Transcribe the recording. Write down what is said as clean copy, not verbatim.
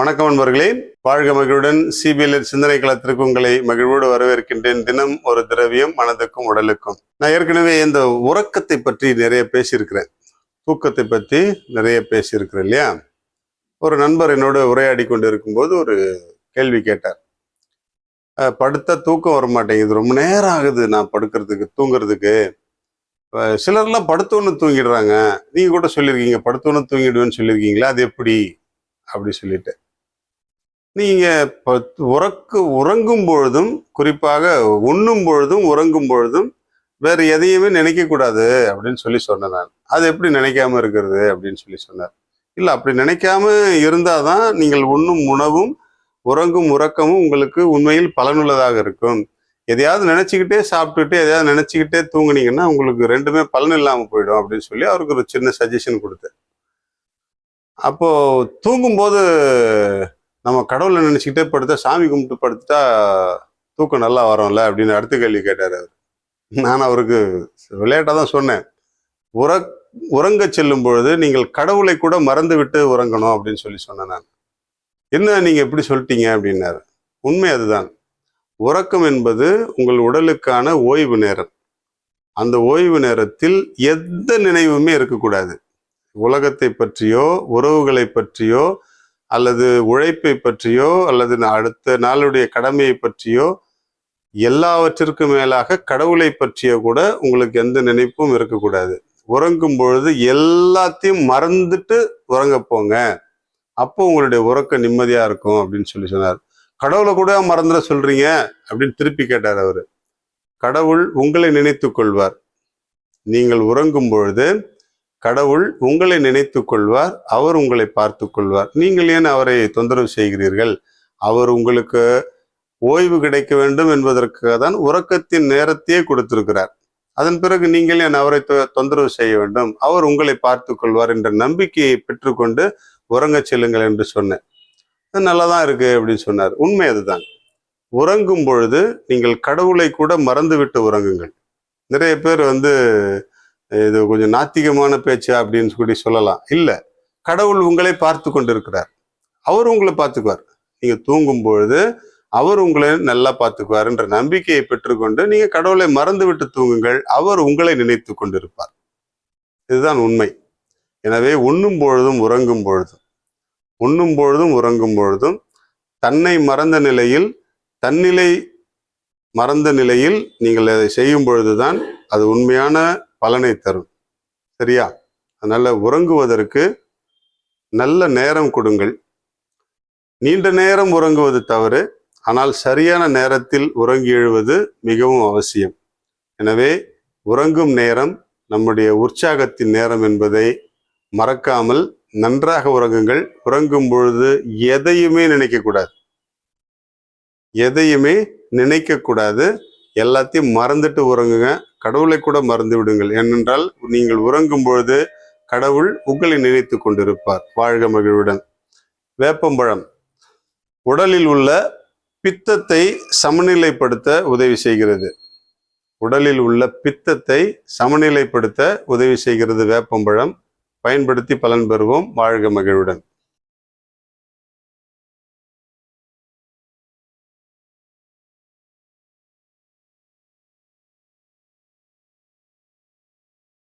வணக்கம் நண்பர்களே, வாழ்க மகிழ்வுடன் சிபிஎல் சிந்தனை களத்திற்கு உங்களை மகிழ்வோடு வரவேற்கின்றேன். தினம் ஒரு திரவியம் மனதுக்கும் உடலுக்கும். நான் ஏற்கனவே இந்த உறக்கத்தை பற்றி நிறைய பேசியிருக்கிறேன், தூக்கத்தை பற்றி நிறைய பேசியிருக்கிறேன் இல்லையா. ஒரு நண்பர் என்னோட உரையாடி கொண்டு இருக்கும்போது ஒரு கேள்வி கேட்டார். படுத்த தூக்கம் வர மாட்டேங்குது, ரொம்ப நேரம் ஆகுது நான் படுக்கிறதுக்கு தூங்குறதுக்கு. சிலர்லாம் படுத்தோன்னு தூங்கிடுறாங்க, நீங்க கூட சொல்லியிருக்கீங்க படுத்தோன்னு தூங்கிடுவேன்னு சொல்லியிருக்கீங்களா, அது எப்படி அப்படி சொல்லிட்டு. நீங்க உறங்கும் பொழுதும், குறிப்பாக உண்ணும் பொழுதும் உறங்கும் பொழுதும் வேற எதையுமே நினைக்க கூடாது அப்படின்னு சொன்னேன் நான். அது எப்படி நினைக்காம இருக்கிறது அப்படின்னு சொன்னார். இல்ல, அப்படி நினைக்காம இருந்தாதான் நீங்கள் உண்ணும் உணவும் உறங்கும் உறக்கமும் உங்களுக்கு உண்மையில் பலனுள்ளதாக இருக்கும். எதையாவது நினைச்சுக்கிட்டே சாப்பிட்டுட்டு எதையாவது நினைச்சுக்கிட்டே தூங்குனீங்கன்னா உங்களுக்கு ரெண்டுமே பலன் இல்லாம போயிடும் அப்படின்னு சொல்லி அவருக்கு ஒரு சின்ன சஜஷன் கொடுத்தேன். அப்போ தூங்கும்போது நம்ம கடவுளை நினைச்சுக்கிட்டே படுத்தா, சாமி கும்பிட்டு படுத்துட்டா தூக்கம் நல்லா வரும்ல அப்படின்னு அடுத்த கேள்வி கேட்டார் அவர். நான் அவருக்கு விளையாட்டாக தான் சொன்னேன், உறங்க செல்லும் பொழுது நீங்கள் கடவுளை கூட மறந்து விட்டு உறங்கணும் அப்படின்னு சொன்னேன் நான். என்ன நீங்க எப்படி சொல்லிட்டீங்க அப்படின்னாரு. உண்மை அதுதான். உறக்கம் என்பது உங்கள் உடலுக்கான ஓய்வு நேரம். அந்த ஓய்வு நேரத்தில் எந்த நினைவுமே இருக்கக்கூடாது. உலகத்தை பற்றியோ உறவுகளை பற்றியோ அல்லது உழைப்பை பற்றியோ அல்லது அடுத்த நாளுடைய கடமையை பற்றியோ, எல்லாவற்றிற்கும் மேலாக கடவுளை பற்றியோ கூட உங்களுக்கு எந்த நினைப்பும் இருக்கக்கூடாது. உறங்கும் பொழுது எல்லாத்தையும் மறந்துட்டு உறங்க போங்க, அப்போ உங்களுடைய உறக்கம் நிம்மதியா இருக்கும் அப்படின்னு சொன்னார். கடவுளை கூட மறந்துட சொல்றீங்க அப்படின்னு திருப்பி கேட்டார் அவரு. கடவுள் உங்களை நினைத்து கொள்வார். நீங்கள் உறங்கும் பொழுது கடவுள் உங்களை நினைத்து கொள்வார், அவர் உங்களை பார்த்து கொள்வார். நீங்கள் ஏன் அவரை தொந்தரவு செய்கிறீர்கள்? அவர் உங்களுக்கு ஓய்வு கிடைக்க வேண்டும் என்பதற்காக தான் உறக்கத்தின் நேரத்தையே கொடுத்திருக்கிறார். அதன் பிறகு நீங்கள் ஏன் அவரை தொந்தரவு செய்ய வேண்டும்? அவர் உங்களை பார்த்து கொள்வார் என்ற நம்பிக்கையை பெற்றுக்கொண்டு உறங்க செல்லுங்கள் என்று சொன்னேன். நல்லாதான் இருக்கு அப்படின்னு சொன்னார். உண்மை அதுதான். உறங்கும் பொழுது நீங்கள் கடவுளை கூட மறந்துவிட்டு உறங்குங்கள். நிறைய பேர் இது கொஞ்சம் நாத்திகமான பேச்சா அப்படின்னு சொல்லலாம். இல்லை, கடவுள் உங்களை பார்த்து கொண்டிருக்கிறார், அவர் உங்களை பார்த்துக்குவார். நீங்க தூங்கும் பொழுது அவர் உங்களை நல்லா பார்த்துக்குவார் என்ற நம்பிக்கையை பெற்றுக்கொண்டு நீங்க கடவுளை மறந்து விட்டு தூங்குங்கள், அவர் உங்களை நினைத்து கொண்டிருப்பார். இதுதான் உண்மை. எனவே உண்ணும் பொழுதும் உறங்கும் பொழுதும் தன்னை மறந்த நிலையில், தன்னிலை மறந்த நிலையில் நீங்கள் அதை செய்யும் பொழுதுதான் அது உண்மையான பலனை தரும். சரியா? அதனால உறங்குவதற்கு நல்ல நேரம் கொடுங்கள். நீண்ட நேரம் உறங்குவது தவறு, ஆனால் சரியான நேரத்தில் உறங்கி எழுவது மிகவும் அவசியம். எனவே உறங்கும் நேரம் நம்முடைய உற்சாகத்தின் நேரம் என்பதை மறக்காமல் நன்றாக உறங்குங்கள். உறங்கும் பொழுது எதையுமே நினைக்கக்கூடாது. எல்லாத்தையும் மறந்துட்டு உறங்குங்க. கடவுளை கூட மறந்து விடுங்கள். ஏனென்றால் நீங்கள் உறங்கும் பொழுது கடவுள் உங்களை நினைத்து கொண்டிருப்பார். வாழ்க மகிழ்வுடன். வேப்பம்பழம் உடலில் உள்ள பித்தத்தை சமநிலைப்படுத்த உதவி செய்கிறது. வேப்பம்பழம் பயன்படுத்தி பலன் பெறுவோம். வாழ்க மகிழ்வுடன்.